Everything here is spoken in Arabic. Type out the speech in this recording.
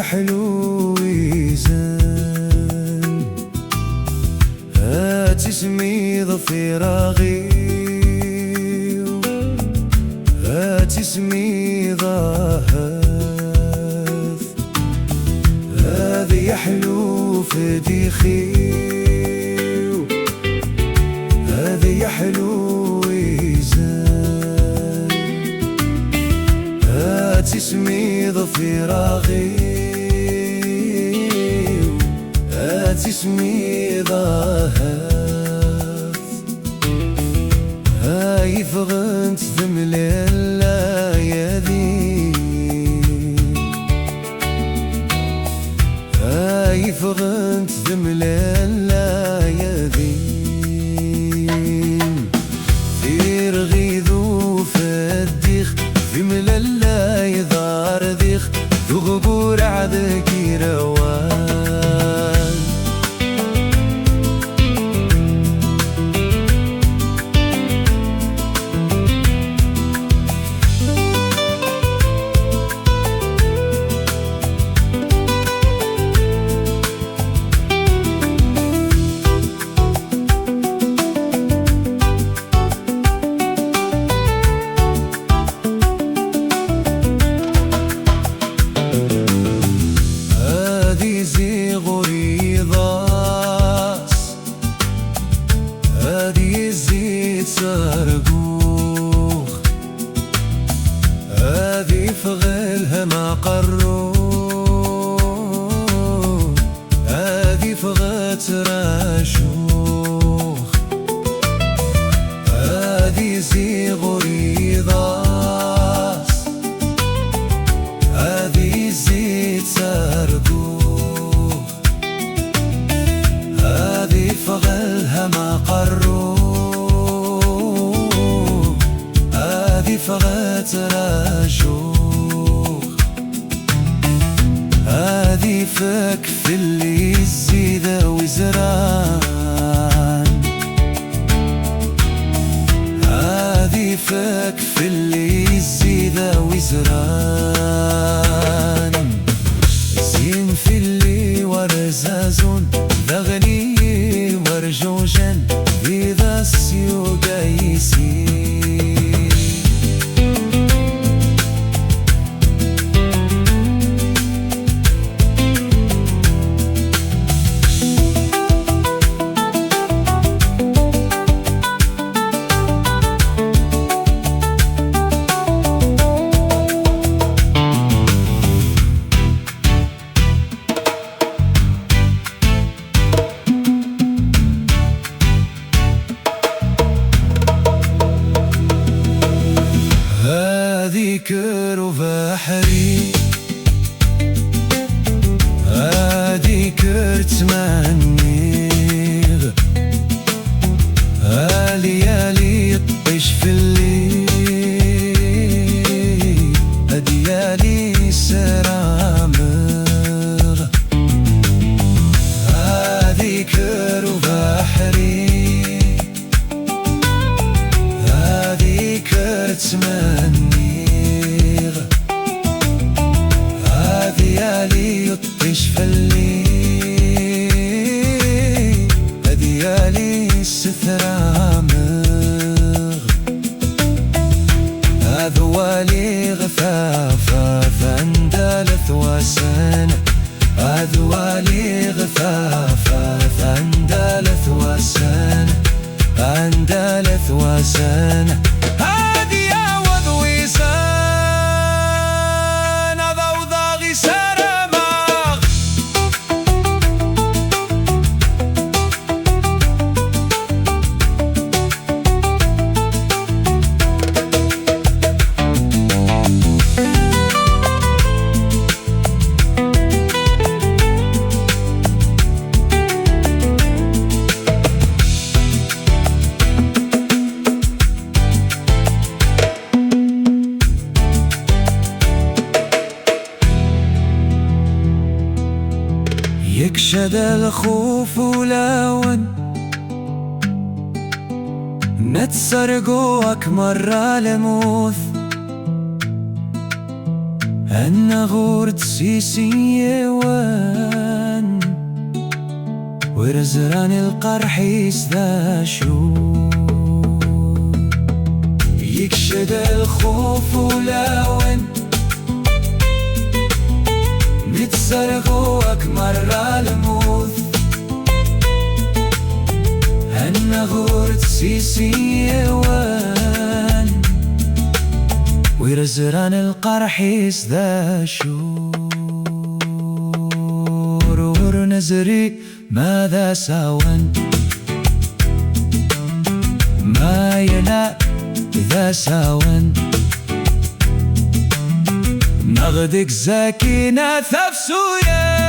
يحلو ويزن هات اسمي ضفيراغي هات اسمي ضاهث هذا يحلو فديخي هذا يحلو ويزن هات اسمي ضفيراغي هات اسمي ضاهث هاي فغنت ثمليلا يدي هاي فغنت ثمليلا يدي ثير غيذو فديخ ثمليلا يظهر ذيخ ثغبور عذكي روان سرقوخ هذي فغلها ما قروخ هذي فغت راشوخ هذي زيغ ريضاس هذي زيت سرقوخ هذي فغلها ما قروخ فغت راشوخ هذي فك في اللي الزيدة وزران هذي فك في اللي الزيدة وزران زين في اللي ورزازون ذغني ورجوجن إذا السيوق يسير كرو بحري هادي كرت منيغ هاليالي الطيش في الليل هديالي سرامغ هادي كرو بحري هادي كرت منيغ هذيالي يطيش في الليل هذيالي السترامغ هذوالي غفافة فاندلث وسنة هذوالي غفافة فاندلث وسنة اندلث وسنة هذي يا وضوي سنة ضوضاغي سرماغ يكشد الخوف ولون نتسرقوك مرة لموث النغور تسيسيوان ورزران القرحيس ذا شو يكشد الخوف ولون نتسرقوك مرة الموت النغور تسيسيوان ورزران القرحيس ذا شور ورنزري ماذا ساون ما ينا ذا ساون نغدك زاكينا ثفسويا